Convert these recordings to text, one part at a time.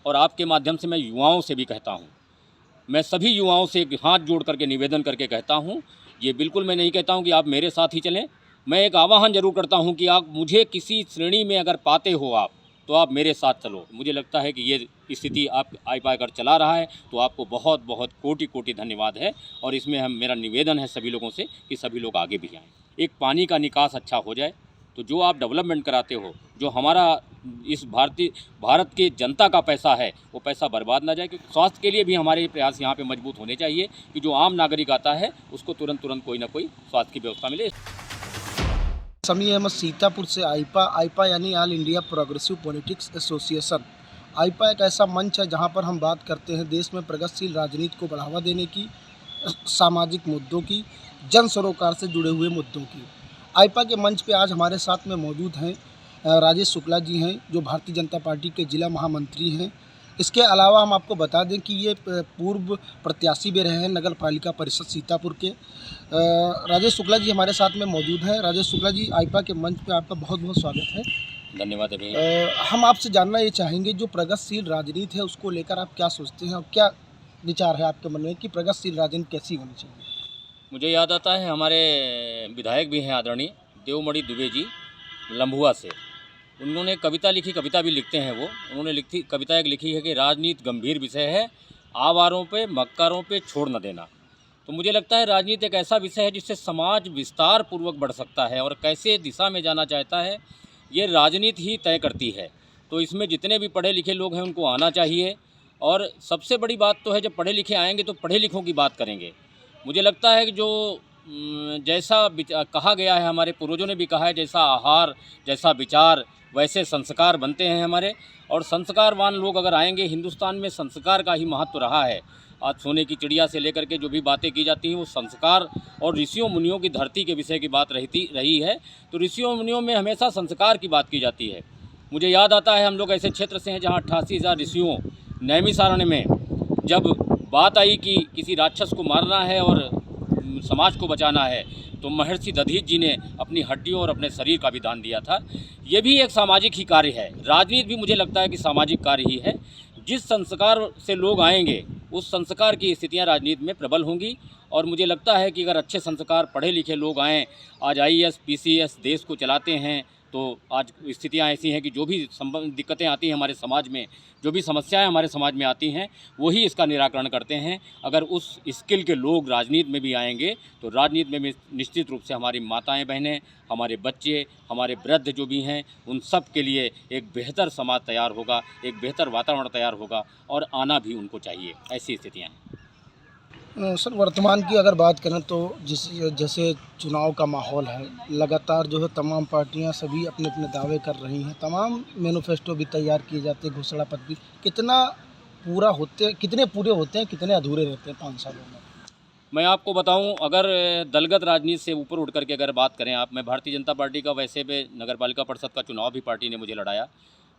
और आपके माध्यम से मैं युवाओं से भी कहता हूँ, मैं सभी युवाओं से हाथ जोड़ करके निवेदन करके कहता हूँ, ये बिल्कुल मैं नहीं कहता हूँ कि आप मेरे साथ ही चलें। मैं एक आह्वान ज़रूर करता हूँ कि आप मुझे किसी श्रेणी में अगर पाते हो आप, तो आप मेरे साथ चलो। मुझे लगता है कि ये स्थिति आप आईपा अगर चला रहा है तो आपको बहुत बहुत कोटि कोटि धन्यवाद है। और इसमें मेरा निवेदन है सभी लोगों से कि सभी लोग आगे भी आएँ। एक पानी का निकास अच्छा हो जाए, तो जो आप डेवलपमेंट कराते हो, जो हमारा इस भारत के जनता का पैसा है, वो पैसा बर्बाद ना जाए। क्योंकि स्वास्थ्य के लिए भी हमारे प्रयास यहाँ पे मजबूत होने चाहिए कि जो आम नागरिक आता है उसको तुरंत कोई ना कोई स्वास्थ्य की व्यवस्था मिले। समी अहमद, सीतापुर से। आईपा यानी all India progressive politics association. AIPA एक ऐसा मंच है जहां पर हम बात करते हैं देश में प्रगतिशील राजनीति को बढ़ावा देने की, सामाजिक मुद्दों की, जन सरोकार से जुड़े हुए मुद्दों की। आईपा के मंच पे आज हमारे साथ में मौजूद हैं राजेश शुक्ला जी हैं, जो भारतीय जनता पार्टी के जिला महामंत्री हैं। इसके अलावा हम आपको बता दें कि ये पूर्व प्रत्याशी भी रहे हैं नगर पालिका परिषद सीतापुर के। राजेश शुक्ला जी हमारे साथ में मौजूद हैं। राजेश शुक्ला जी, आईपा के मंच पे आपका बहुत बहुत स्वागत है। धन्यवाद अभी। हम आपसे जानना ये चाहेंगे, जो प्रगतिशील राजनीति है उसको लेकर आप क्या सोचते हैं और क्या विचार है आपके मन में कि प्रगतिशील राजनीति कैसी होनी चाहिए? मुझे याद आता है हमारे विधायक भी हैं आदरणीय देवमणि दुबे जी लम्भुआ से। उन्होंने कविता लिखी, कविता भी लिखते हैं वो। उन्होंने कविता एक लिखी है कि राजनीति गंभीर विषय है, आवारों पे मक्कारों पे छोड़ न देना। तो मुझे लगता है राजनीति एक ऐसा विषय है जिससे समाज विस्तार पूर्वक बढ़ सकता है, और कैसे दिशा में जाना चाहता है ये राजनीति ही तय करती है। तो इसमें जितने भी पढ़े लिखे लोग हैं उनको आना चाहिए। और सबसे बड़ी बात तो है, जब पढ़े लिखे आएंगे तो पढ़े लिखों की बात करेंगे। मुझे लगता है कि जो जैसा कहा गया है, हमारे पूर्वजों ने भी कहा है, जैसा आहार जैसा विचार वैसे संस्कार बनते हैं हमारे। और संस्कारवान लोग अगर आएंगे, हिंदुस्तान में संस्कार का ही महत्व रहा है। आज सोने की चिड़िया से लेकर के जो भी बातें की जाती हैं वो संस्कार और ऋषियों मुनियों की धरती के विषय की बात रही है। तो ऋषियों मुनियों में हमेशा संस्कार की बात की जाती है। मुझे याद आता है, हम लोग ऐसे क्षेत्र से हैं जहाँ 88,000 ऋषियों, नैमिषारण्य में जब बात आई कि किसी राक्षस को मारना है और समाज को बचाना है, तो महर्षि दधीच जी ने अपनी हड्डियों और अपने शरीर का भी दान दिया था। ये भी एक सामाजिक ही कार्य है। राजनीति भी मुझे लगता है कि सामाजिक कार्य ही है। जिस संस्कार से लोग आएंगे उस संस्कार की स्थितियां राजनीति में प्रबल होंगी। और मुझे लगता है कि अगर अच्छे संस्कार पढ़े लिखे लोग आएँ, आज आईएएस पीसीएस देश को चलाते हैं, तो आज स्थितियां ऐसी हैं कि जो भी दिक्कतें आती हैं हमारे समाज में, जो भी समस्याएं हमारे समाज में आती हैं, वही इसका निराकरण करते हैं। अगर उस स्किल के लोग राजनीति में भी आएंगे तो राजनीति में भी निश्चित रूप से हमारी माताएं बहनें, हमारे बच्चे, हमारे वृद्ध जो भी हैं, उन सब के लिए एक बेहतर समाज तैयार होगा, एक बेहतर वातावरण तैयार होगा, और आना भी उनको चाहिए। ऐसी स्थितियाँ हैं। सर, वर्तमान की अगर बात करें तो जैसे चुनाव का माहौल है, लगातार जो है तमाम पार्टियां सभी अपने अपने दावे कर रही हैं, तमाम मैनिफेस्टो भी तैयार किए जाते हैं, घोषणा पत्र भी। कितने पूरे होते हैं, कितने अधूरे रहते हैं 5 सालों में? मैं आपको बताऊं, अगर दलगत राजनीति से ऊपर उठ करके अगर बात करें आप, मैं भारतीय जनता पार्टी का, वैसे भी नगर पालिका परिषद का चुनाव भी पार्टी ने मुझे लड़ाया।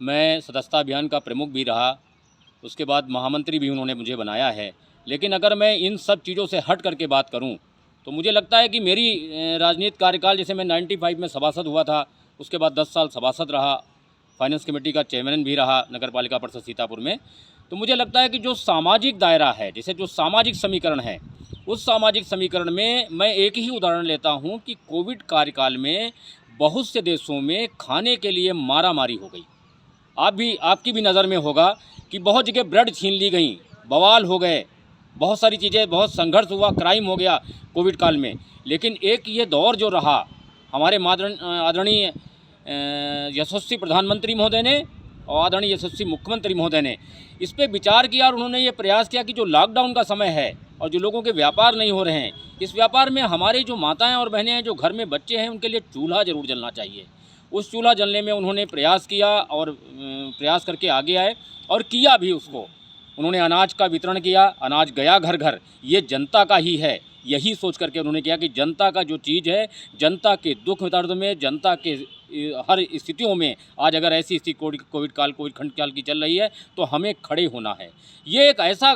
मैं सदस्यता अभियान का प्रमुख भी रहा, उसके बाद महामंत्री भी उन्होंने मुझे बनाया है। लेकिन अगर मैं इन सब चीज़ों से हट करके बात करूं, तो मुझे लगता है कि मेरी राजनीतिक कार्यकाल, जैसे मैं 95 में सभासद हुआ था, उसके बाद 10 साल सभासद रहा, फाइनेंस कमेटी का चेयरमैन भी रहा नगर पालिका परिषद सीतापुर में। तो मुझे लगता है कि जो सामाजिक दायरा है, जैसे जो सामाजिक समीकरण है, उस सामाजिक समीकरण में मैं एक ही उदाहरण लेता हूं कि कोविड कार्यकाल में बहुत से देशों में खाने के लिए मारामारी हो गई। आपकी भी नज़र में होगा कि बहुत जगह ब्रेड छीन ली गई, बवाल हो गए, बहुत सारी चीज़ें, बहुत संघर्ष हुआ, क्राइम हो गया कोविड काल में। लेकिन एक ये दौर जो रहा, हमारे आदरणीय यशस्वी प्रधानमंत्री महोदय ने और आदरणीय यशस्वी मुख्यमंत्री महोदय ने इस पर विचार किया, और उन्होंने ये प्रयास किया कि जो लॉकडाउन का समय है और जो लोगों के व्यापार नहीं हो रहे हैं, इस व्यापार में हमारी जो माताएं और बहनें हैं, जो घर में बच्चे हैं, उनके लिए चूल्हा ज़रूर जलना चाहिए। उस चूल्हा जलने में उन्होंने प्रयास किया, और प्रयास करके आगे आए और किया भी उसको। उन्होंने अनाज का वितरण किया, अनाज गया घर घर, ये जनता का ही है, यही सोच करके उन्होंने किया कि जनता का जो चीज़ है, जनता के दुख दर्द में, जनता के हर स्थितियों में, आज अगर ऐसी स्थिति कोविड खंड काल की चल रही है, तो हमें खड़े होना है। ये एक ऐसा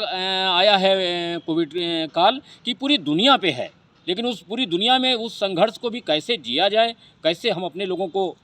आया है कोविड काल कि पूरी दुनिया पे है, लेकिन उस पूरी दुनिया में उस संघर्ष को भी कैसे जिया जाए, कैसे हम अपने लोगों को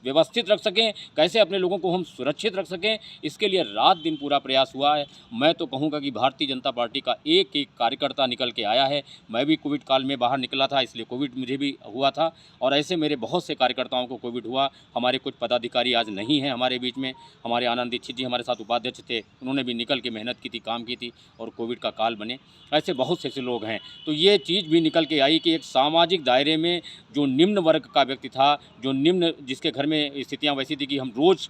व्यवस्थित रख सकें, कैसे अपने लोगों को हम सुरक्षित रख सकें, इसके लिए रात दिन पूरा प्रयास हुआ है। मैं तो कहूँगा कि भारतीय जनता पार्टी का एक एक कार्यकर्ता निकल के आया है। मैं भी कोविड काल में बाहर निकला था, इसलिए कोविड मुझे भी हुआ था और ऐसे मेरे बहुत से कार्यकर्ताओं को कोविड हुआ। हमारे कुछ पदाधिकारी आज नहीं हैं हमारे बीच में। हमारे आनंद दीक्षित जी हमारे साथ उपाध्यक्ष थे, उन्होंने भी निकल के मेहनत की थी, काम की थी और कोविड का काल बने। ऐसे बहुत से ऐसे लोग हैं। तो ये चीज़ भी निकल के आई कि एक सामाजिक दायरे में जो निम्न वर्ग का व्यक्ति था, जो निम्न जिसके घर में स्थितियाँ वैसी थी कि हम रोज़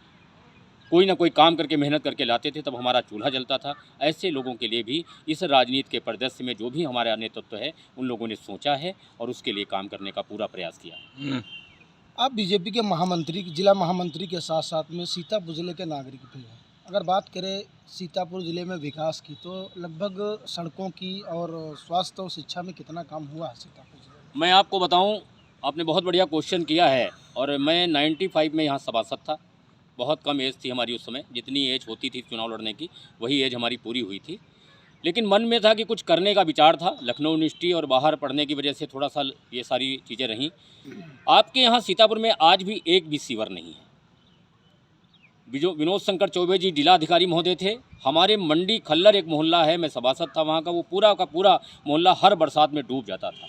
कोई ना कोई काम करके मेहनत करके लाते थे, तब हमारा चूल्हा जलता था। ऐसे लोगों के लिए भी इस राजनीति के परिदृश्य में जो भी हमारा नेतृत्व है, उन लोगों ने सोचा है और उसके लिए काम करने का पूरा प्रयास किया है। आप बीजेपी के महामंत्री, जिला महामंत्री के साथ साथ में सीतापुर जिले के नागरिक भी हैं। अगर बात करें सीतापुर जिले में विकास की, तो लगभग सड़कों की और स्वास्थ्य और शिक्षा में कितना काम हुआ है सीतापुर जिले में? मैं आपको बताऊं, आपने बहुत बढ़िया क्वेश्चन किया है और मैं 95 में यहाँ सभासद था। बहुत कम एज थी हमारी उस समय, जितनी एज होती थी चुनाव लड़ने की वही एज हमारी पूरी हुई थी। लेकिन मन में था कि कुछ करने का विचार था। लखनऊ यूनिवर्सिटी और बाहर पढ़ने की वजह से थोड़ा सा ये सारी चीज़ें रहीं। आपके यहाँ सीतापुर में आज भी एक भी सीवर नहीं है। विनोद शंकर चौबे जी जिलाधिकारी महोदय थे। हमारे मंडी खल्लर एक मोहल्ला है, मैं सभासद था वहाँ का, वो पूरा का पूरा मोहल्ला हर बरसात में डूब जाता था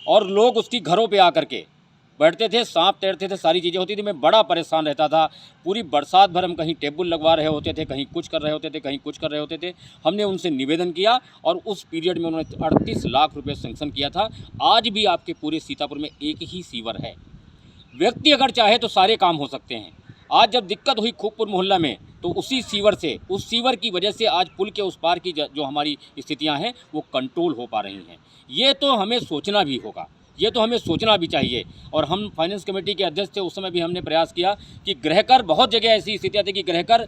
और लोग उसकी घरों पे आकर के बैठते थे, सांप तैरते थे, सारी चीज़ें होती थी। मैं बड़ा परेशान रहता था। पूरी बरसात भर हम कहीं टेबल लगवा रहे होते थे, कहीं कुछ कर रहे होते थे, कहीं कुछ कर रहे होते थे। हमने उनसे निवेदन किया और उस पीरियड में उन्होंने 38 लाख रुपये सेंक्शन किया था। आज भी आपके पूरे सीतापुर में एक ही सीवर है। व्यक्ति अगर चाहे तो सारे काम हो सकते हैं। आज जब दिक्कत हुई खूबपुर मोहल्ला में, तो उसी सीवर से, उस सीवर की वजह से आज पुल के उस पार की जो हमारी स्थितियां हैं वो कंट्रोल हो पा रही हैं। ये तो हमें सोचना भी होगा, ये तो हमें सोचना भी चाहिए। और हम फाइनेंस कमेटी के अध्यक्ष थे, उस समय भी हमने प्रयास किया कि गृहकर, बहुत जगह ऐसी स्थितियाँ थी कि गृहकर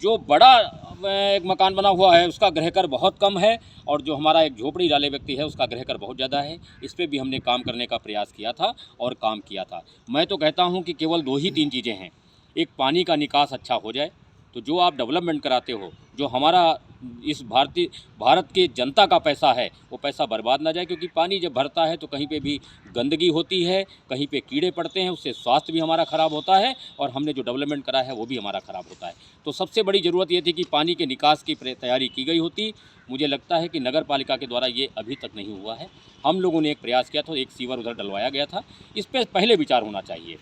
जो बड़ा एक मकान बना हुआ है उसका गृहकर बहुत कम है और जो हमारा एक झोपड़ी वाले व्यक्ति है उसका गृहकर बहुत ज़्यादा है। इस पर भी हमने काम करने का प्रयास किया था और काम किया था। मैं तो कहता हूँ कि केवल 2 ही 3 चीज़ें हैं। एक, पानी का निकास अच्छा हो जाए, तो जो आप डेवलपमेंट कराते हो, जो हमारा इस भारत के जनता का पैसा है, वो पैसा बर्बाद ना जाए। क्योंकि पानी जब भरता है तो कहीं पे भी गंदगी होती है, कहीं पे कीड़े पड़ते हैं, उससे स्वास्थ्य भी हमारा ख़राब होता है और हमने जो डेवलपमेंट करा है वो भी हमारा ख़राब होता है। तो सबसे बड़ी ज़रूरत ये थी कि पानी के निकास की तैयारी की गई होती। मुझे लगता है कि नगर पालिका के द्वारा ये अभी तक नहीं हुआ है। हम लोगों ने एक प्रयास किया था, एक सीवर उधर डलवाया गया था। इस पर पहले विचार होना चाहिए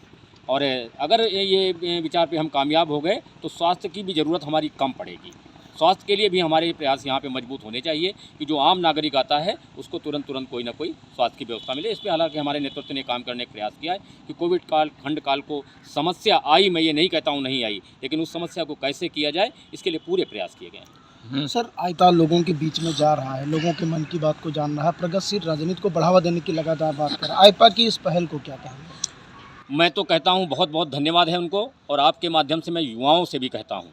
और अगर ये विचार पे हम कामयाब हो गए तो स्वास्थ्य की भी ज़रूरत हमारी कम पड़ेगी। स्वास्थ्य के लिए भी हमारे प्रयास यहाँ पे मजबूत होने चाहिए कि जो आम नागरिक आता है उसको तुरंत कोई ना कोई स्वास्थ्य की व्यवस्था मिले। इस पर हालांकि हमारे नेतृत्व ने काम करने का प्रयास किया है कि कोविड काल, खंड काल को समस्या आई, मैं ये नहीं कहता हूँ नहीं आई, लेकिन उस समस्या को कैसे किया जाए इसके लिए पूरे प्रयास किए गए हैं। सर, आइपा लोगों के बीच में जा रहा है, लोगों के मन की बात को जान रहा है, प्रगतिशील राजनीति को बढ़ावा देने की लगातार बात कर रहा है। आइपा की इस पहल को क्या कहेंगे? मैं तो कहता हूँ बहुत बहुत धन्यवाद है उनको और आपके माध्यम से मैं युवाओं से भी कहता हूँ,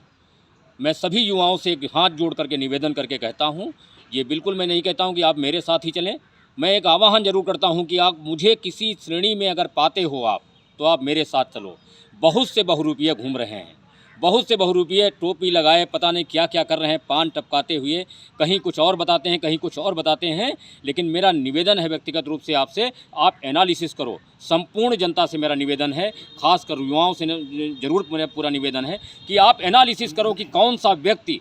मैं सभी युवाओं से हाथ जोड़ करके निवेदन करके कहता हूँ, ये बिल्कुल मैं नहीं कहता हूँ कि आप मेरे साथ ही चलें। मैं एक आह्वान जरूर करता हूँ कि आप मुझे किसी श्रेणी में अगर पाते हो आप, तो आप मेरे साथ चलो। बहुत से बहुरूपिये घूम रहे हैं, बहुत से बहुरूपिये टोपी लगाए पता नहीं क्या क्या कर रहे हैं, पान टपकाते हुए, कहीं कुछ और बताते हैं, कहीं कुछ और बताते हैं। लेकिन मेरा निवेदन है व्यक्तिगत रूप से आपसे, आप एनालिसिस करो। संपूर्ण जनता से मेरा निवेदन है, खासकर युवाओं से जरूर मेरा पूरा निवेदन है कि आप एनालिसिस करो कि कौन सा व्यक्ति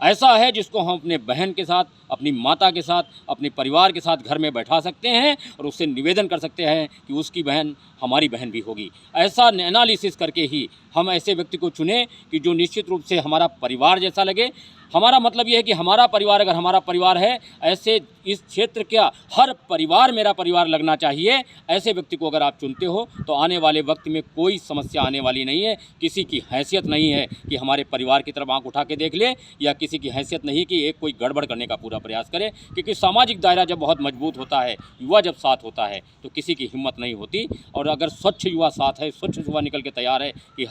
ऐसा है जिसको हम अपने बहन के साथ, अपनी माता के साथ, अपने परिवार के साथ घर में बैठा सकते हैं और उससे निवेदन कर सकते हैं कि उसकी बहन हमारी बहन भी होगी। ऐसा एनालिसिस करके ही हम ऐसे व्यक्ति को चुनें कि जो निश्चित रूप से हमारा परिवार जैसा लगे। हमारा मतलब यह है कि हमारा परिवार अगर हमारा परिवार है, ऐसे इस क्षेत्र का हर परिवार मेरा परिवार लगना चाहिए। ऐसे व्यक्ति को अगर आप चुनते हो तो आने वाले वक्त में कोई समस्या आने वाली नहीं है। किसी की हैसियत नहीं है कि हमारे परिवार की तरफ आंख उठा के देख ले, या किसी की हैसियत नहीं कि एक कोई गड़बड़ करने का पूरा प्रयास करे। क्योंकि सामाजिक दायरा जब बहुत मजबूत होता है, युवा जब साथ होता है, तो किसी की हिम्मत नहीं होती। और अगर स्वच्छ युवा साथ है, स्वच्छ युवा निकल के तैयार है कि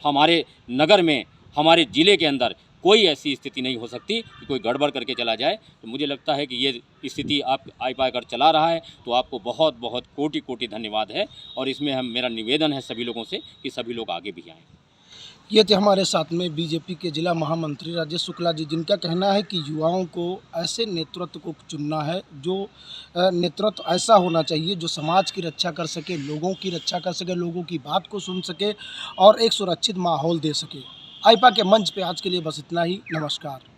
हमारे नगर में, हमारे ज़िले के अंदर कोई ऐसी स्थिति नहीं हो सकती कि कोई गड़बड़ करके चला जाए। तो मुझे लगता है कि ये स्थिति आप आइपा अगर चला रहा है तो आपको बहुत बहुत कोटि कोटि धन्यवाद है। और इसमें मेरा निवेदन है सभी लोगों से कि सभी लोग आगे भी आएँ। ये थे हमारे साथ में बीजेपी के जिला महामंत्री राजेश शुक्ला जी, जिनका कहना है कि युवाओं को ऐसे नेतृत्व को चुनना है जो नेतृत्व ऐसा होना चाहिए जो समाज की रक्षा कर सके, लोगों की रक्षा कर सके, लोगों की बात को सुन सके और एक सुरक्षित माहौल दे सके। आईपा के मंच पे आज के लिए बस इतना ही। नमस्कार।